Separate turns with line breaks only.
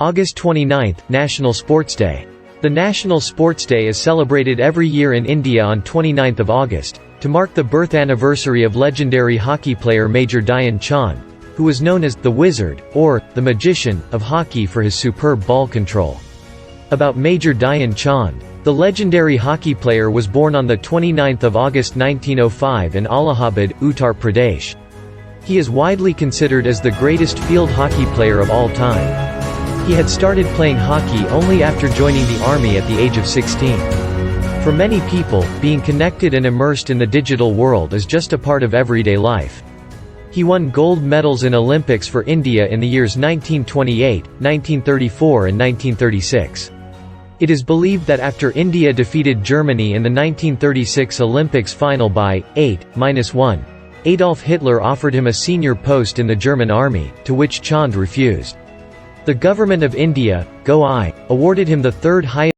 August 29, National Sports Day. The National Sports Day is celebrated every year in India on 29 August, to mark the birth anniversary of legendary hockey player Major Dhyan Chand, who was known as the Wizard, or the Magician, of hockey for his superb ball control. About Major Dhyan Chand. The legendary hockey player was born on 29 August 1905 in Allahabad, Uttar Pradesh. He is widely considered as the greatest field hockey player of all time. He had started playing hockey only after joining the army at the age of 16. For many people, being connected and immersed in the digital world is just a part of everyday life. He won gold medals in Olympics for India in the years 1928, 1934 and 1936. It is believed that after India defeated Germany in the 1936 Olympics final by 8-1, Adolf Hitler offered him a senior post in the German army, to which Chand refused. The government of India, awarded him the third highest